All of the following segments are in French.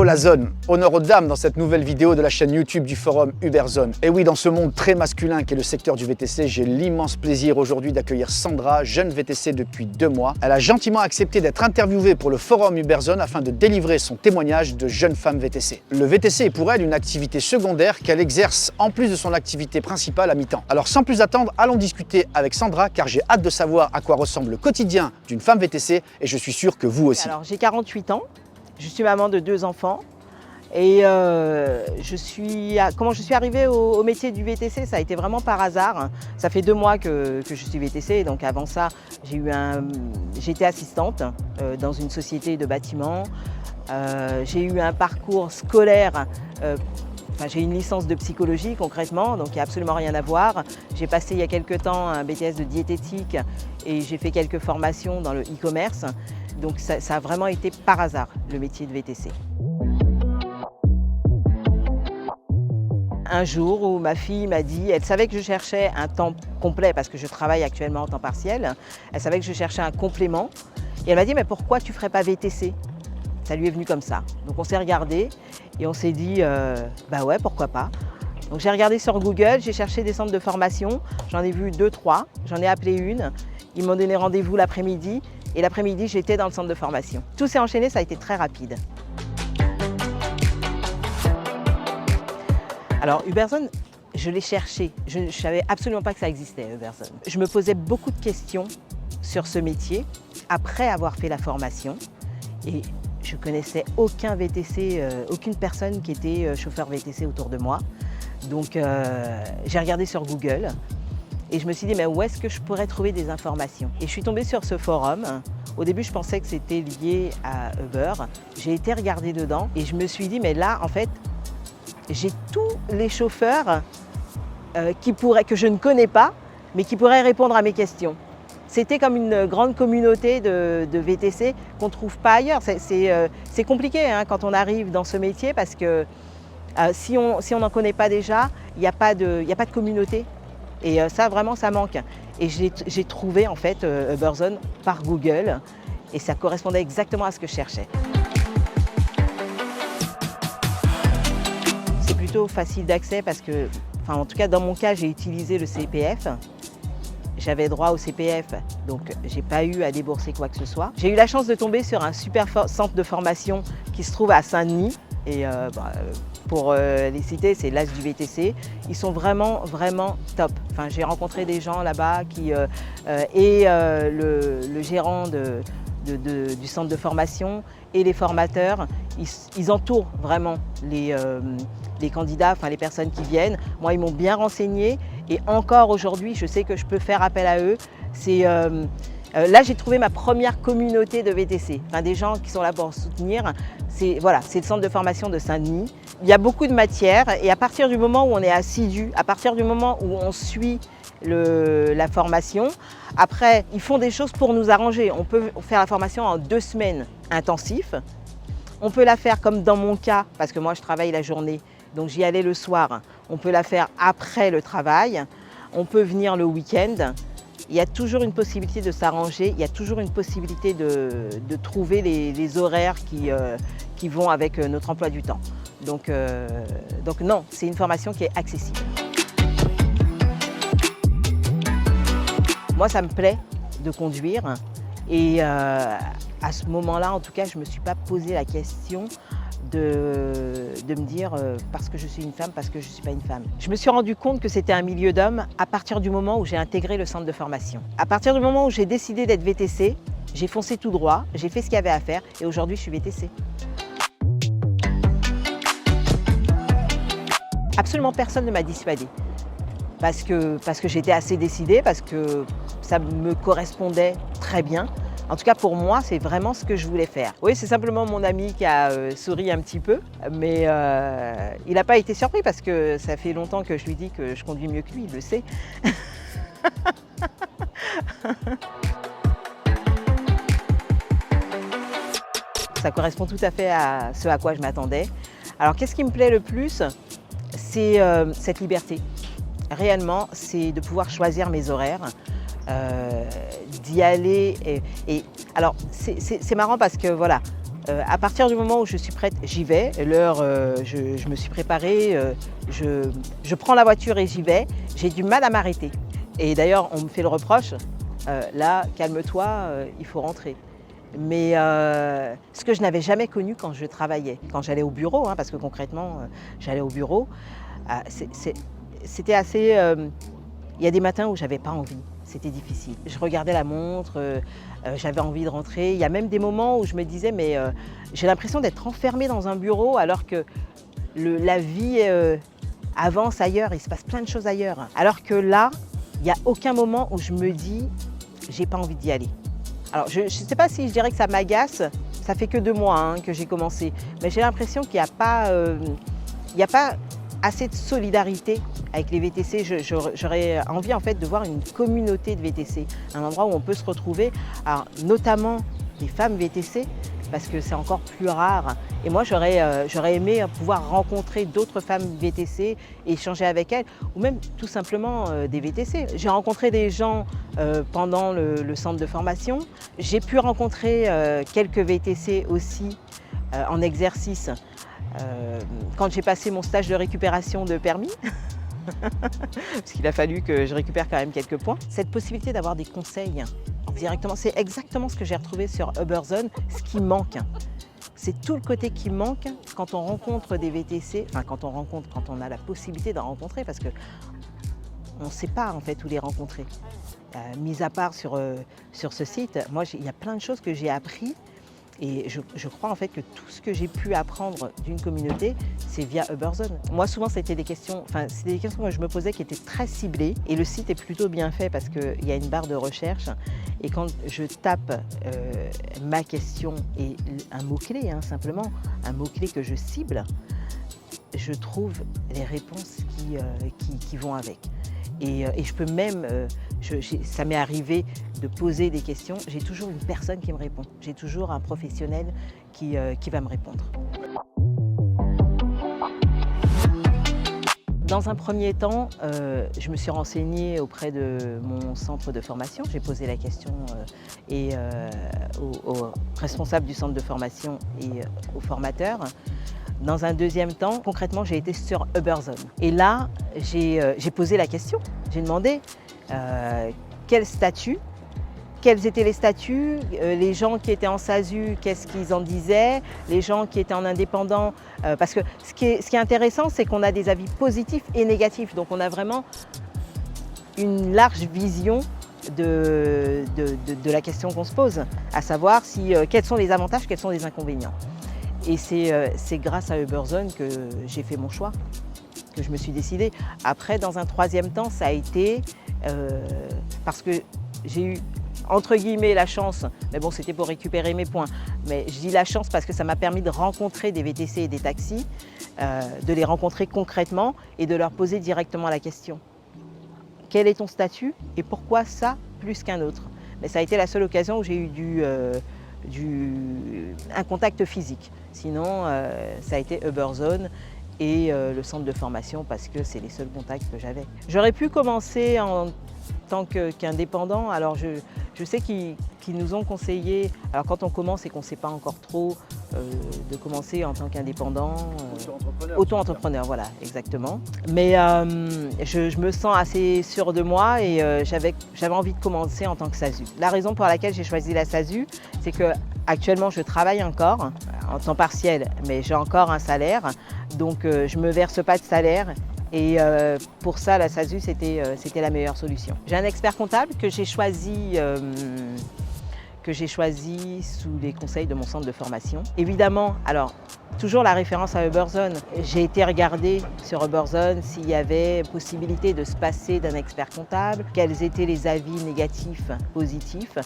Hello la zone, honneur aux dames dans cette nouvelle vidéo de la chaîne YouTube du forum Uberzone. Et oui, dans ce monde très masculin qu'est le secteur du VTC, j'ai l'immense plaisir aujourd'hui d'accueillir Sandra, jeune VTC depuis 2 mois. Elle a gentiment accepté d'être interviewée pour le forum Uberzone afin de délivrer son témoignage de jeune femme VTC. Le VTC est pour elle une activité secondaire qu'elle exerce en plus de son activité principale à mi-temps. Alors sans plus attendre, allons discuter avec Sandra car j'ai hâte de savoir à quoi ressemble le quotidien d'une femme VTC et je suis sûr que vous aussi. Alors j'ai 48 ans. Je suis maman de 2 enfants et comment je suis arrivée au métier du VTC, ça a été vraiment par hasard. Ça fait 2 mois que je suis VTC, donc avant ça, j'étais assistante dans une société de bâtiment. J'ai eu un parcours scolaire, j'ai une licence de psychologie concrètement, donc il n'y a absolument rien à voir. J'ai passé il y a quelques temps un BTS de diététique et j'ai fait quelques formations dans le e-commerce. Donc ça a vraiment été par hasard, le métier de VTC. Un jour où ma fille m'a dit, elle savait que je cherchais un temps complet parce que je travaille actuellement en temps partiel, elle savait que je cherchais un complément et elle m'a dit mais pourquoi tu ne ferais pas VTC? Ça lui est venu comme ça. Donc on s'est regardé et on s'est dit bah ouais pourquoi pas. Donc j'ai regardé sur Google, j'ai cherché des centres de formation, j'en ai vu 2-3, j'en ai appelé une, ils m'ont donné rendez-vous l'après-midi. Et l'après-midi, j'étais dans le centre de formation. Tout s'est enchaîné, ça a été très rapide. Alors, Uberzone, je l'ai cherché. Je ne savais absolument pas que ça existait, Uberzone. Je me posais beaucoup de questions sur ce métier après avoir fait la formation. Et je connaissais aucun VTC, aucune personne qui était chauffeur VTC autour de moi. Donc, j'ai regardé sur Google. Et je me suis dit, mais où est-ce que je pourrais trouver des informations? Et je suis tombée sur ce forum. Au début, je pensais que c'était lié à Uber. J'ai été regarder dedans et je me suis dit, mais là, en fait, j'ai tous les chauffeurs que je ne connais pas, mais qui pourraient répondre à mes questions. C'était comme une grande communauté de VTC qu'on ne trouve pas ailleurs. C'est compliqué hein, quand on arrive dans ce métier parce que si on n'en connaît pas déjà, il n'y a pas de communauté. Et ça, vraiment, ça manque. Et j'ai trouvé, en fait, Uberzone par Google. Et ça correspondait exactement à ce que je cherchais. C'est plutôt facile d'accès parce que, en tout cas, dans mon cas, j'ai utilisé le CPF. J'avais droit au CPF, donc je n'ai pas eu à débourser quoi que ce soit. J'ai eu la chance de tomber sur un super centre de formation qui se trouve à Saint-Denis. Et pour les citer, c'est l'As du VTC. Ils sont vraiment, vraiment top. Enfin, j'ai rencontré des gens là-bas et le gérant du centre de formation et les formateurs, ils entourent vraiment les candidats, enfin les personnes qui viennent. Moi, ils m'ont bien renseigné et encore aujourd'hui, je sais que je peux faire appel à eux. Là, j'ai trouvé ma première communauté de VTC, des gens qui sont là pour soutenir. C'est le centre de formation de Saint-Denis. Il y a beaucoup de matières et à partir du moment où on est assidu, à partir du moment où on suit la formation, après, ils font des choses pour nous arranger. On peut faire la formation en 2 semaines intensifs. On peut la faire comme dans mon cas, parce que moi, je travaille la journée, donc j'y allais le soir. On peut la faire après le travail. On peut venir le week-end. Il y a toujours une possibilité de s'arranger, il y a toujours une possibilité de trouver les horaires qui vont avec notre emploi du temps. Donc non, c'est une formation qui est accessible. Moi, ça me plaît de conduire et à ce moment-là, en tout cas, je ne me suis pas posé la question de me dire parce que je suis une femme, parce que je ne suis pas une femme. Je me suis rendu compte que c'était un milieu d'hommes à partir du moment où j'ai intégré le centre de formation. À partir du moment où j'ai décidé d'être VTC, j'ai foncé tout droit, j'ai fait ce qu'il y avait à faire et aujourd'hui je suis VTC. Absolument personne ne m'a dissuadée parce que j'étais assez décidée, parce que ça me correspondait très bien. En tout cas, pour moi, c'est vraiment ce que je voulais faire. Oui, c'est simplement mon ami qui a souri un petit peu, mais il n'a pas été surpris parce que ça fait longtemps que je lui dis que je conduis mieux que lui, il le sait. Ça correspond tout à fait à ce à quoi je m'attendais. Alors, qu'est-ce qui me plaît le plus? C'est cette liberté. Réellement, c'est de pouvoir choisir mes horaires. D'y aller. Alors, c'est marrant parce que voilà, À partir du moment où je suis prête, j'y vais. L'heure, je me suis préparée, je prends la voiture et j'y vais. J'ai du mal à m'arrêter. Et d'ailleurs, on me fait le reproche, là, calme-toi, il faut rentrer. Mais ce que je n'avais jamais connu quand je travaillais, quand j'allais au bureau, parce que concrètement, j'allais au bureau, c'était assez... il y a des matins où j'avais pas envie, c'était difficile. Je regardais la montre, j'avais envie de rentrer. Il y a même des moments où je me disais, mais j'ai l'impression d'être enfermée dans un bureau alors que la vie avance ailleurs, il se passe plein de choses ailleurs. Alors que là, il n'y a aucun moment où je me dis, j'ai pas envie d'y aller. Alors je ne sais pas si je dirais que ça m'agace, ça fait que 2 mois que j'ai commencé, mais j'ai l'impression qu'il n'y a pas assez de solidarité avec les VTC. J'aurais envie en fait de voir une communauté de VTC, un endroit où on peut se retrouver, alors, notamment les femmes VTC, parce que c'est encore plus rare. Et moi, j'aurais aimé pouvoir rencontrer d'autres femmes VTC, échanger avec elles, ou même tout simplement des VTC. J'ai rencontré des gens pendant le centre de formation. J'ai pu rencontrer quelques VTC aussi en exercice quand j'ai passé mon stage de récupération de permis. Parce qu'il a fallu que je récupère quand même quelques points. Cette possibilité d'avoir des conseils directement, c'est exactement ce que j'ai retrouvé sur Uberzone, ce qui manque. C'est tout le côté qui manque quand on rencontre des VTC, enfin quand on a la possibilité d'en rencontrer, parce qu'on ne sait pas en fait où les rencontrer. Mis à part sur ce site, moi il y a plein de choses que j'ai appris. Et je crois en fait que tout ce que j'ai pu apprendre d'une communauté, c'est via Uberzone. Moi, souvent, c'était des questions que je me posais qui étaient très ciblées. Et le site est plutôt bien fait parce qu'il y a une barre de recherche. Et quand je tape ma question et un mot-clé, simplement, un mot-clé que je cible, je trouve les réponses qui vont avec. Et je peux même, ça m'est arrivé de poser des questions, j'ai toujours une personne qui me répond. J'ai toujours un professionnel qui va me répondre. Dans un premier temps, je me suis renseignée auprès de mon centre de formation. J'ai posé la question aux responsables du centre de formation et aux formateurs. Dans un deuxième temps, concrètement, j'ai été sur Uberzone. Et là, j'ai posé la question. J'ai demandé quel statut, quels étaient les statuts, les gens qui étaient en SASU, qu'est-ce qu'ils en disaient, les gens qui étaient en indépendant. Parce que ce qui est intéressant, c'est qu'on a des avis positifs et négatifs. Donc on a vraiment une large vision de la question qu'on se pose, à savoir quels sont les avantages, quels sont les inconvénients. Et c'est grâce à Uberzone que j'ai fait mon choix, que je me suis décidée. Après, dans un troisième temps, ça a été parce que j'ai eu, entre guillemets, la chance, mais bon, c'était pour récupérer mes points, mais je dis la chance parce que ça m'a permis de rencontrer des VTC et des taxis, de les rencontrer concrètement et de leur poser directement la question. Quel est ton statut et pourquoi ça plus qu'un autre? Mais ça a été la seule occasion où j'ai eu un contact physique. Sinon, ça a été Uberzone et le centre de formation parce que c'est les seuls contacts que j'avais. J'aurais pu commencer en tant qu'indépendant. Alors je sais qu'ils nous ont conseillé, alors quand on commence et qu'on ne sait pas encore trop, de commencer en tant qu'indépendant. Auto-entrepreneur, voilà, exactement. Mais je me sens assez sûre de moi et j'avais envie de commencer en tant que SASU. La raison pour laquelle j'ai choisi la SASU, c'est que actuellement je travaille encore en temps partiel, mais j'ai encore un salaire, donc je ne me verse pas de salaire. Et pour ça, la SASU, c'était la meilleure solution. J'ai un expert comptable que j'ai choisi sous les conseils de mon centre de formation. Évidemment, alors, toujours la référence à Uberzone. J'ai été regarder sur Uberzone s'il y avait possibilité de se passer d'un expert comptable, quels étaient les avis négatifs, positifs.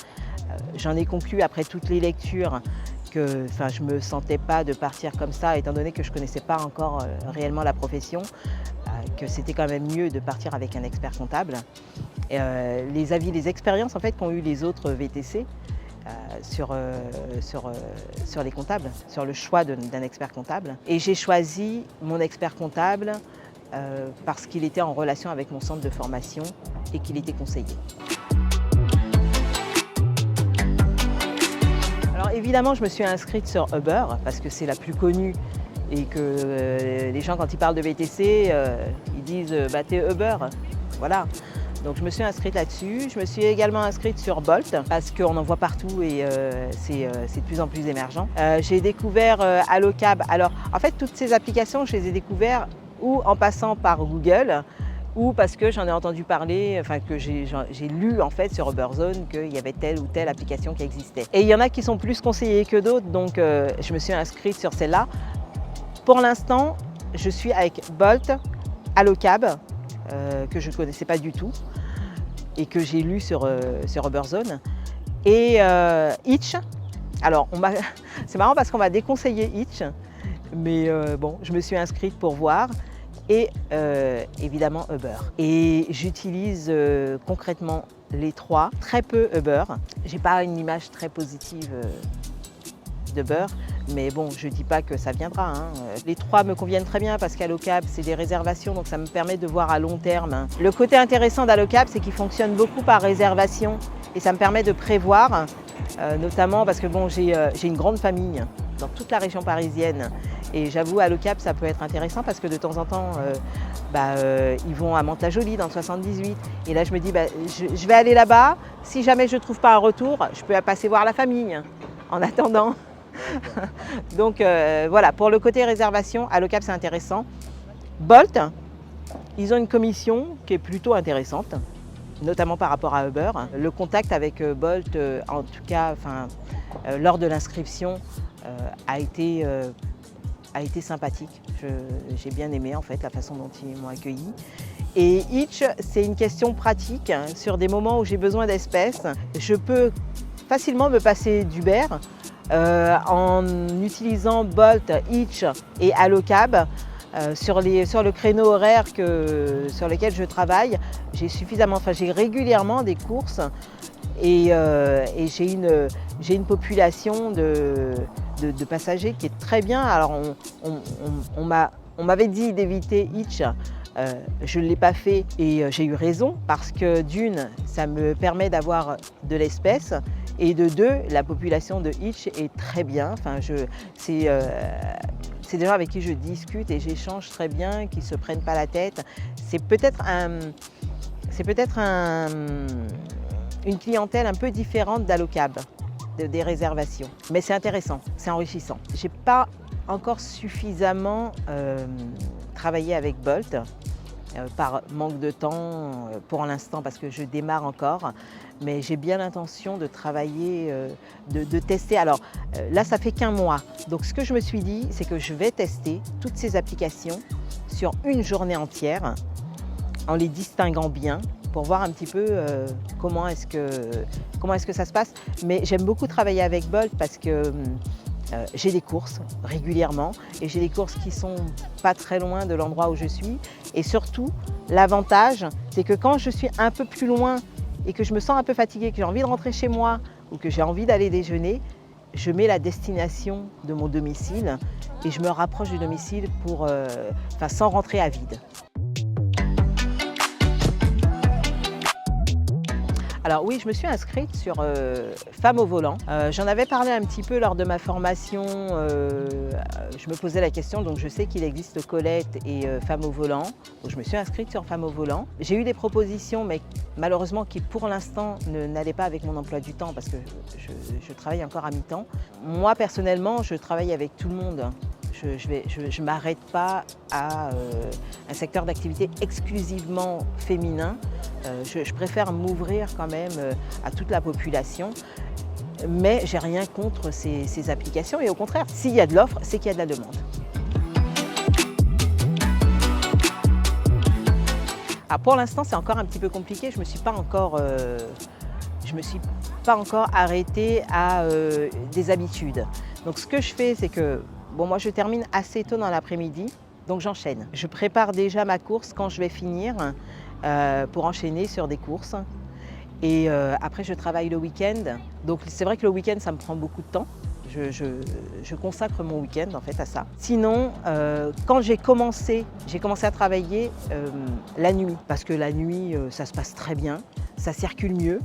J'en ai conclu après toutes les lectures que je ne me sentais pas de partir comme ça, étant donné que je ne connaissais pas encore réellement la profession, que c'était quand même mieux de partir avec un expert comptable. Les avis, les expériences en fait qu'ont eu les autres VTC sur les comptables, sur le choix d'un expert comptable. Et j'ai choisi mon expert comptable parce qu'il était en relation avec mon centre de formation et qu'il était conseillé. Alors évidemment, je me suis inscrite sur Uber parce que c'est la plus connue et que les gens, quand ils parlent de VTC, ils disent bah, t'es Uber. Voilà. Donc je me suis inscrite là-dessus. Je me suis également inscrite sur Bolt parce qu'on en voit partout et c'est de plus en plus émergent. J'ai découvert Allocab. Alors en fait, toutes ces applications, je les ai découvertes ou en passant par Google ou parce que j'en ai entendu parler, enfin que j'ai lu en fait sur Uberzone qu'il y avait telle ou telle application qui existait. Et il y en a qui sont plus conseillées que d'autres, donc je me suis inscrite sur celle-là. Pour l'instant, je suis avec Bolt, Allocab, que je ne connaissais pas du tout et que j'ai lu sur Uberzone. Et Hitch. Alors, c'est marrant parce qu'on m'a déconseillé Hitch, mais bon, je me suis inscrite pour voir. Et évidemment Uber. Et j'utilise concrètement les trois, très peu Uber. J'ai pas une image très positive d'Uber, mais bon, je dis pas que ça viendra. Hein. Les trois me conviennent très bien parce qu'Allocab, c'est des réservations, donc ça me permet de voir à long terme. Le côté intéressant d'Allocab, c'est qu'il fonctionne beaucoup par réservation et ça me permet de prévoir, notamment parce que bon, j'ai une grande famille dans toute la région parisienne. Et j'avoue, Allocab, ça peut être intéressant parce que de temps en temps, ils vont à Mantes-la-Jolie dans le 78. Et là, je me dis, je vais aller là-bas. Si jamais je ne trouve pas un retour, je peux passer voir la famille en attendant. Donc voilà, pour le côté réservation, Allocab, c'est intéressant. Bolt, ils ont une commission qui est plutôt intéressante, notamment par rapport à Uber. Le contact avec Bolt, en tout cas, lors de l'inscription, a été sympathique. J'ai bien aimé en fait la façon dont ils m'ont accueilli. Et Hitch, c'est une question pratique. Sur des moments où j'ai besoin d'espèces, je peux facilement me passer d'Uber en utilisant Bolt, Hitch et Allocab. Sur le créneau horaire sur lequel je travaille, j'ai régulièrement des courses et j'ai une population de passagers qui est très bien. Alors on m'avait dit d'éviter Hitch, je ne l'ai pas fait et j'ai eu raison parce que d'une, ça me permet d'avoir de l'espèce et de deux, la population de Hitch est très bien. C'est des gens avec qui je discute et j'échange très bien, qui ne se prennent pas la tête. C'est peut-être une clientèle un peu différente d'Allocab, des réservations. Mais c'est intéressant, c'est enrichissant. Je n'ai pas encore suffisamment travaillé avec Bolt, par manque de temps pour l'instant parce que je démarre encore. Mais j'ai bien l'intention de travailler, de tester. Alors là, ça fait qu'un mois. Donc ce que je me suis dit, c'est que je vais tester toutes ces applications sur une journée entière en les distinguant bien pour voir un petit peu comment est-ce que ça se passe. Mais j'aime beaucoup travailler avec Bolt parce que j'ai des courses régulièrement et j'ai des courses qui sont pas très loin de l'endroit où je suis. Et surtout, l'avantage, c'est que quand je suis un peu plus loin et que je me sens un peu fatiguée, que j'ai envie de rentrer chez moi ou que j'ai envie d'aller déjeuner, je mets la destination de mon domicile et je me rapproche du domicile sans rentrer à vide. Alors oui, je me suis inscrite sur Femmes au volant. J'en avais parlé un petit peu lors de ma formation. Je me posais la question, donc je sais qu'il existe Colette et Femmes au volant. Donc je me suis inscrite sur Femmes au volant. J'ai eu des propositions, mais malheureusement qui pour l'instant n'allaient pas avec mon emploi du temps parce que je travaille encore à mi-temps. Moi personnellement, je travaille avec tout le monde. Je ne m'arrête pas à un secteur d'activité exclusivement féminin. Je préfère m'ouvrir quand même à toute la population. Mais j'ai rien contre ces applications et au contraire, s'il y a de l'offre, c'est qu'il y a de la demande. Alors pour l'instant, c'est encore un petit peu compliqué. Je me suis pas encore arrêtée à des habitudes. Donc ce que je fais, c'est que moi je termine assez tôt dans l'après-midi, donc j'enchaîne. Je prépare déjà ma course quand je vais finir pour enchaîner sur des courses. Et après, je travaille le week-end. Donc c'est vrai que le week-end, ça me prend beaucoup de temps. Je consacre mon week-end en fait à ça. Sinon, quand j'ai commencé à travailler la nuit. Parce que la nuit, ça se passe très bien, ça circule mieux.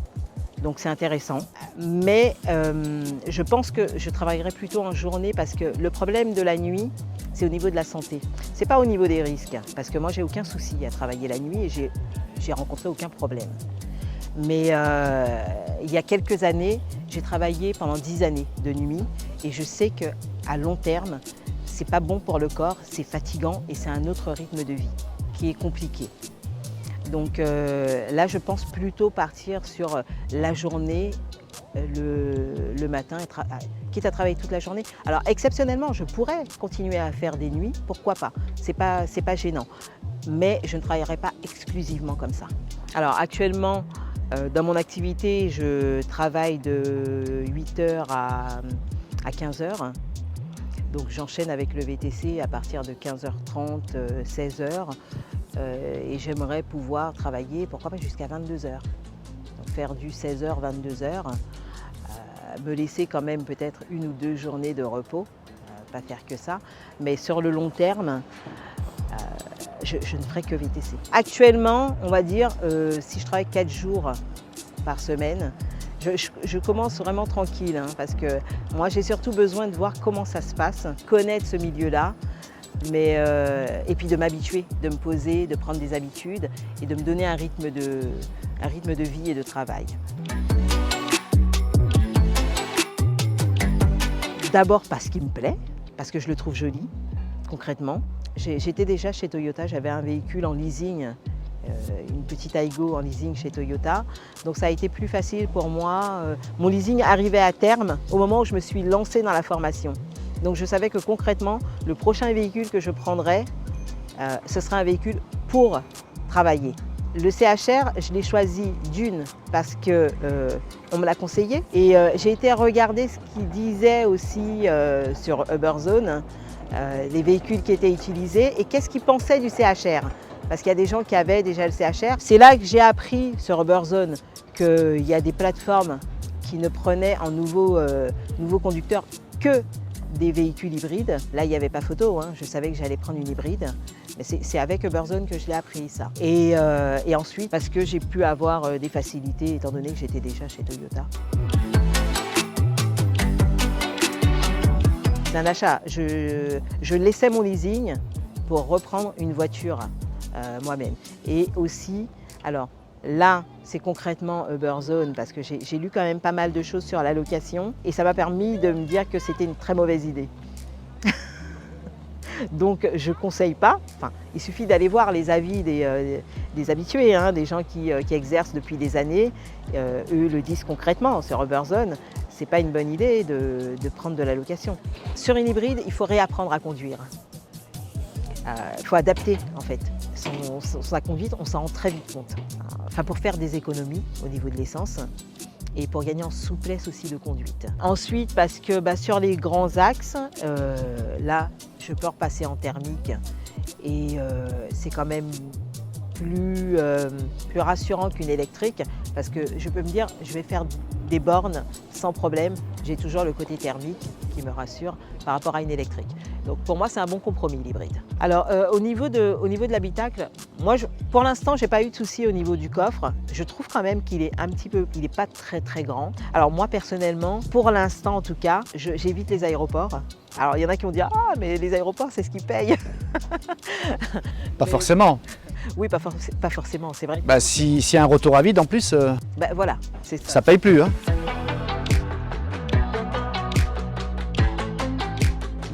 donc c'est intéressant. Mais je pense que je travaillerai plutôt en journée parce que le problème de la nuit, c'est au niveau de la santé. C'est pas au niveau des risques, parce que moi j'ai aucun souci à travailler la nuit et j'ai rencontré aucun problème. Mais il y a quelques années, j'ai travaillé pendant 10 années de nuit et je sais qu'à long terme, c'est pas bon pour le corps, c'est fatigant et c'est un autre rythme de vie qui est compliqué. Donc là, je pense plutôt partir sur la journée, le matin, quitte à travailler toute la journée. Alors exceptionnellement, je pourrais continuer à faire des nuits, pourquoi pas, c'est pas gênant. Mais je ne travaillerai pas exclusivement comme ça. Alors actuellement, dans mon activité, je travaille de 8h à 15h. Donc j'enchaîne avec le VTC à partir de 15h30, 16h. Et j'aimerais pouvoir travailler, pourquoi pas jusqu'à 22h. Donc faire du 16h, 22h. Me laisser quand même peut-être 1 ou 2 journées de repos. Pas faire que ça. Mais sur le long terme, je ne ferai que VTC. Actuellement, on va dire, si je travaille 4 jours par semaine, je commence vraiment tranquille, hein, parce que moi j'ai surtout besoin de voir comment ça se passe, connaître ce milieu-là, et puis de m'habituer, de me poser, de prendre des habitudes et de me donner un rythme de vie et de travail. D'abord parce qu'il me plaît, parce que je le trouve joli, concrètement. J'étais déjà chez Toyota, j'avais un véhicule en leasing, une petite Aygo en leasing chez Toyota. Donc ça a été plus facile pour moi. Mon leasing arrivait à terme au moment où je me suis lancée dans la formation. Donc je savais que concrètement, le prochain véhicule que je prendrais, ce sera un véhicule pour travailler. Le CHR, je l'ai choisi d'une parce qu'on me l'a conseillé. Et j'ai été regarder ce qu'il disait aussi sur Uberzone, les véhicules qui étaient utilisés et qu'est-ce qu'ils pensaient du CHR. Parce qu'il y a des gens qui avaient déjà le CHR. C'est là que j'ai appris sur Uberzone qu'il y a des plateformes qui ne prenaient en nouveaux conducteurs que des véhicules hybrides. Là, il n'y avait pas photo, hein. Je savais que j'allais prendre une hybride. Mais c'est avec Uberzone que je l'ai appris, ça. Et ensuite, parce que j'ai pu avoir des facilités, étant donné que j'étais déjà chez Toyota. C'est un achat. Je laissais mon leasing pour reprendre une voiture moi-même. Et aussi, alors là, c'est concrètement Uberzone parce que j'ai lu quand même pas mal de choses sur la location et ça m'a permis de me dire que c'était une très mauvaise idée. Donc je ne conseille pas, enfin, il suffit d'aller voir les avis des habitués, hein, des gens qui exercent depuis des années. Eux le disent concrètement sur Uberzone, ce n'est pas une bonne idée de prendre de la location. Sur une hybride, il faut réapprendre à conduire. Il faut adapter en fait sa conduite, on s'en rend très vite compte. Enfin, pour faire des économies au niveau de l'essence et pour gagner en souplesse aussi de conduite. Ensuite, parce que sur les grands axes, là, je peux repasser en thermique et c'est quand même plus rassurant qu'une électrique parce que je peux me dire, je vais faire des bornes sans problème. J'ai toujours le côté thermique qui me rassure par rapport à une électrique. Donc pour moi, c'est un bon compromis, l'hybride. Alors au niveau de l'habitacle, moi pour l'instant, j'ai pas eu de souci au niveau du coffre. Je trouve quand même qu'il est il est pas très très grand. Alors moi personnellement, pour l'instant en tout cas, j'évite les aéroports. Alors il y en a qui vont dire ah mais les aéroports c'est ce qui paye. Pas forcément. Oui, pas forcément, c'est vrai. S'il y a un retour à vide en plus, voilà, c'est ça. Ça paye plus, hein.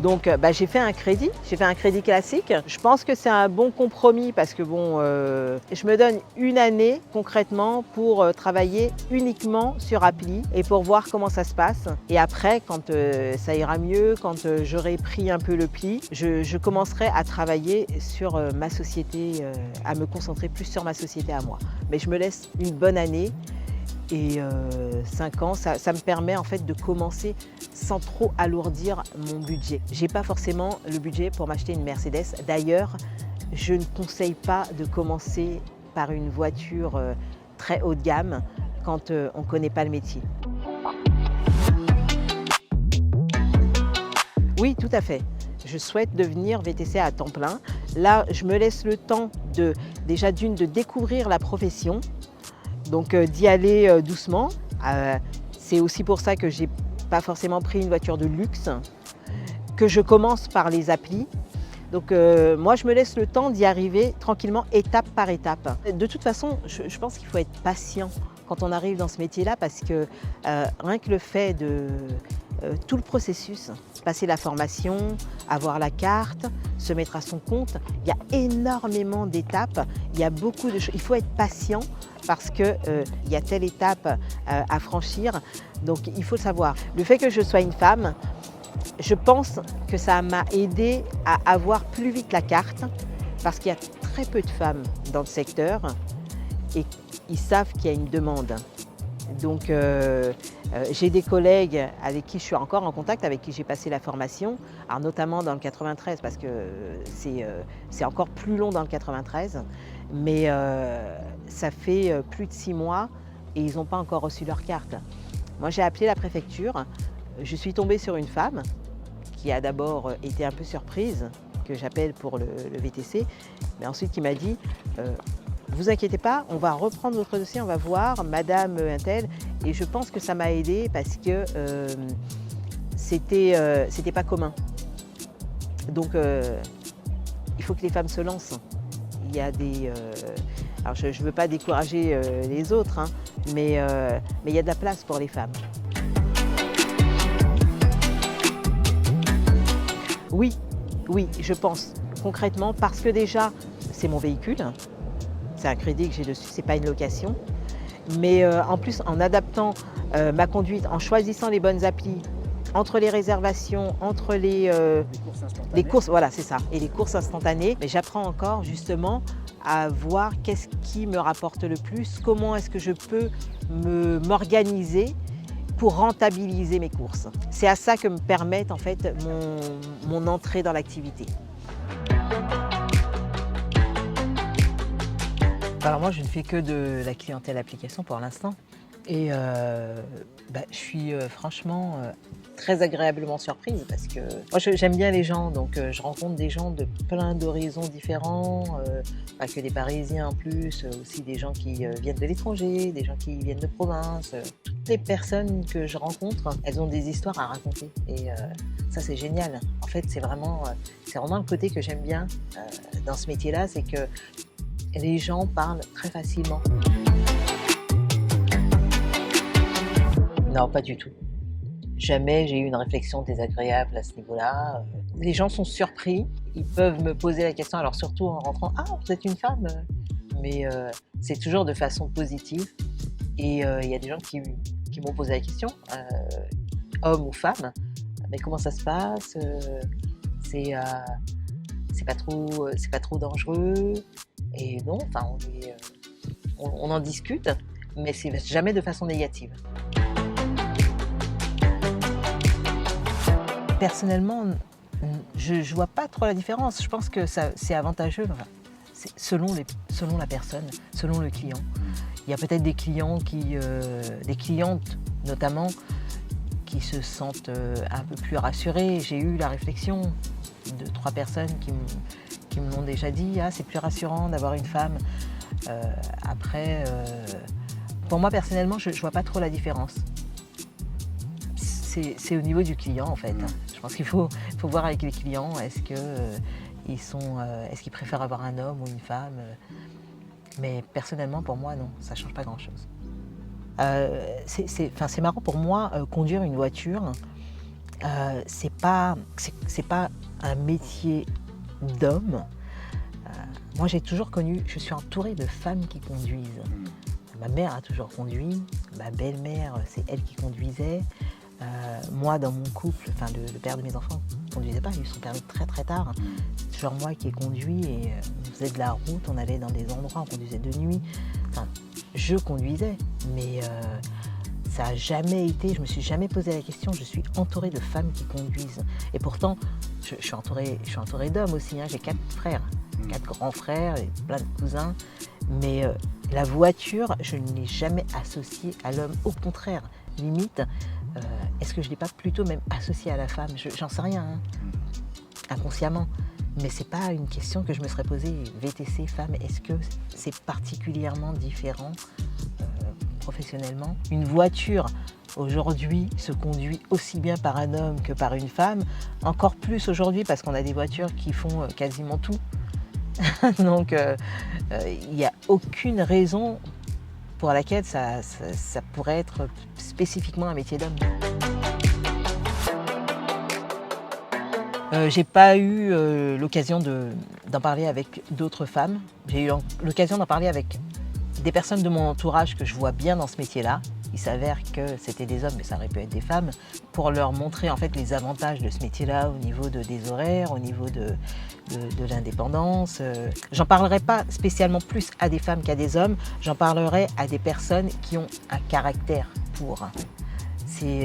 Donc j'ai fait un crédit classique. Je pense que c'est un bon compromis parce que je me donne une année concrètement pour travailler uniquement sur appli et pour voir comment ça se passe. Et après, quand ça ira mieux, quand j'aurai pris un peu le pli, je commencerai à travailler sur ma société, à me concentrer plus sur ma société à moi. Mais je me laisse une bonne année. Et 5 ans, ça me permet en fait de commencer sans trop alourdir mon budget. Je n'ai pas forcément le budget pour m'acheter une Mercedes. D'ailleurs, je ne conseille pas de commencer par une voiture très haut de gamme quand on ne connaît pas le métier. Oui, tout à fait. Je souhaite devenir VTC à temps plein. Là, je me laisse le temps déjà de découvrir la profession. Donc d'y aller doucement C'est aussi pour ça que j'ai pas forcément pris une voiture de luxe, que je commence par les applis. Donc moi, je me laisse le temps d'y arriver tranquillement, étape par étape. De toute façon, je pense qu'il faut être patient quand on arrive dans ce métier-là, parce que rien que le fait de tout le processus, passer la formation, avoir la carte, se mettre à son compte, il y a énormément d'étapes, il y a beaucoup de choses. Il faut être patient parce qu'il y a telle étape à franchir, donc il faut le savoir. Le fait que je sois une femme, je pense que ça m'a aidé à avoir plus vite la carte, parce qu'il y a très peu de femmes dans le secteur et ils savent qu'il y a une demande. Donc j'ai des collègues avec qui je suis encore en contact, avec qui j'ai passé la formation, alors notamment dans le 93, parce que c'est encore plus long dans le 93, mais ça fait plus de 6 mois et ils n'ont pas encore reçu leur carte. Moi, j'ai appelé la préfecture, je suis tombée sur une femme qui a d'abord été un peu surprise que j'appelle pour le VTC, mais ensuite qui m'a dit vous inquiétez pas, on va reprendre votre dossier, on va voir Madame Intel. Et je pense que ça m'a aidée parce que c'était pas commun. Donc il faut que les femmes se lancent. Il y a des... alors je ne veux pas décourager les autres, hein, mais il y a de la place pour les femmes. Oui, je pense concrètement, parce que déjà, c'est mon véhicule. C'est un crédit que j'ai dessus, c'est pas une location. Mais en plus, en adaptant ma conduite, en choisissant les bonnes applis, entre les réservations, entre les courses, voilà, c'est ça, et les courses instantanées, mais j'apprends encore justement à voir qu'est-ce qui me rapporte le plus, comment est-ce que je peux m'organiser pour rentabiliser mes courses. C'est à ça que me permet en fait mon entrée dans l'activité. Alors moi, je ne fais que de la clientèle application pour l'instant. Et je suis franchement très agréablement surprise parce que moi, j'aime bien les gens. Donc je rencontre des gens de plein d'horizons différents, pas que des Parisiens en plus, aussi des gens qui viennent de l'étranger, des gens qui viennent de province. Toutes les personnes que je rencontre, elles ont des histoires à raconter. Et ça, c'est génial. En fait, c'est vraiment le côté que j'aime bien dans ce métier-là, c'est que les gens parlent très facilement. Non, pas du tout. Jamais j'ai eu une réflexion désagréable à ce niveau-là. Les gens sont surpris, ils peuvent me poser la question, alors surtout en rentrant « Ah, vous êtes une femme ?» Mais c'est toujours de façon positive. Et il y a des gens qui m'ont posé la question, hommes ou femmes, « Mais comment ça se passe ? C'est pas trop dangereux ?» Et non, enfin, on en discute, mais c'est jamais de façon négative. Personnellement, je ne vois pas trop la différence. Je pense que c'est avantageux, selon la personne, selon le client. Il y a peut-être des clients des clientes notamment, qui se sentent un peu plus rassurées. J'ai eu la réflexion de 3 personnes qui me l'ont déjà dit, c'est plus rassurant d'avoir une femme. Après, pour moi personnellement, je ne vois pas trop la différence. C'est au niveau du client en fait. Je pense qu'il faut voir avec les clients, est-ce qu'ils préfèrent avoir un homme ou une femme. Mais personnellement, pour moi, non, ça ne change pas grand-chose. C'est marrant pour moi, conduire une voiture, c'est pas un métier d'homme. Moi, j'ai toujours connu, je suis entourée de femmes qui conduisent. Ma mère a toujours conduit, ma belle-mère, c'est elle qui conduisait. Moi, dans mon couple, le père de mes enfants ne conduisait pas, il a eu son permis très très tard. C'est toujours moi qui ai conduit et on faisait de la route, on allait dans des endroits, on conduisait de nuit. Je conduisais, mais ça n'a jamais été, je me suis jamais posé la question, je suis entourée de femmes qui conduisent. Et pourtant, je suis entourée d'hommes aussi, j'ai 4 frères, 4 grands frères, et plein de cousins. Mais la voiture, je ne l'ai jamais associée à l'homme. Au contraire, limite, est-ce que je ne l'ai pas plutôt même associée à la femme ? J'en sais rien, inconsciemment. Mais ce n'est pas une question que je me serais posée. VTC, femme, est-ce que c'est particulièrement différent ? professionnellement. Une voiture aujourd'hui se conduit aussi bien par un homme que par une femme, encore plus aujourd'hui parce qu'on a des voitures qui font quasiment tout. Donc il n'y a aucune raison pour laquelle ça pourrait être spécifiquement un métier d'homme. J'ai pas eu l'occasion d'en parler avec d'autres femmes. J'ai eu l'occasion d'en parler avec des personnes de mon entourage que je vois bien dans ce métier-là. Il s'avère que c'était des hommes, mais ça aurait pu être des femmes, pour leur montrer en fait les avantages de ce métier-là au niveau des horaires, au niveau de l'indépendance. J'en parlerai pas spécialement plus à des femmes qu'à des hommes, j'en parlerai à des personnes qui ont un caractère pour.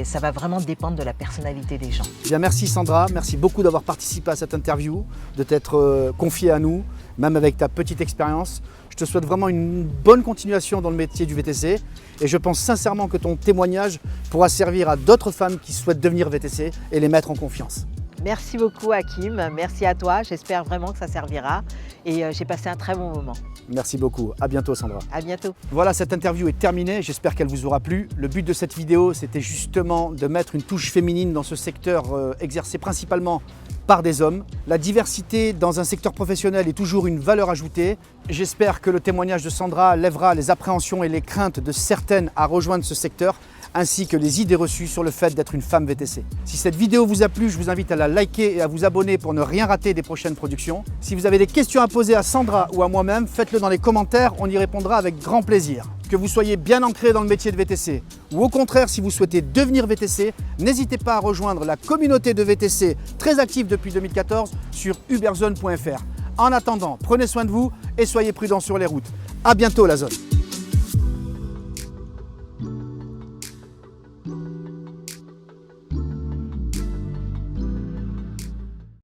Ça va vraiment dépendre de la personnalité des gens. Bien, merci Sandra, merci beaucoup d'avoir participé à cette interview, de t'être confiée à nous, même avec ta petite expérience. Je te souhaite vraiment une bonne continuation dans le métier du VTC et je pense sincèrement que ton témoignage pourra servir à d'autres femmes qui souhaitent devenir VTC et les mettre en confiance. Merci beaucoup Hakim, merci à toi, j'espère vraiment que ça servira et j'ai passé un très bon moment. Merci beaucoup, à bientôt Sandra. À bientôt. Voilà, cette interview est terminée, j'espère qu'elle vous aura plu. Le but de cette vidéo, c'était justement de mettre une touche féminine dans ce secteur exercé principalement par des hommes. La diversité dans un secteur professionnel est toujours une valeur ajoutée. J'espère que le témoignage de Sandra lèvera les appréhensions et les craintes de certaines à rejoindre ce secteur, ainsi que les idées reçues sur le fait d'être une femme VTC. Si cette vidéo vous a plu, je vous invite à la liker et à vous abonner pour ne rien rater des prochaines productions. Si vous avez des questions à poser à Sandra ou à moi-même, faites-le dans les commentaires, on y répondra avec grand plaisir. Que vous soyez bien ancré dans le métier de VTC, ou au contraire si vous souhaitez devenir VTC, n'hésitez pas à rejoindre la communauté de VTC très active depuis 2014 sur uberzone.fr. En attendant, prenez soin de vous et soyez prudents sur les routes. À bientôt la zone.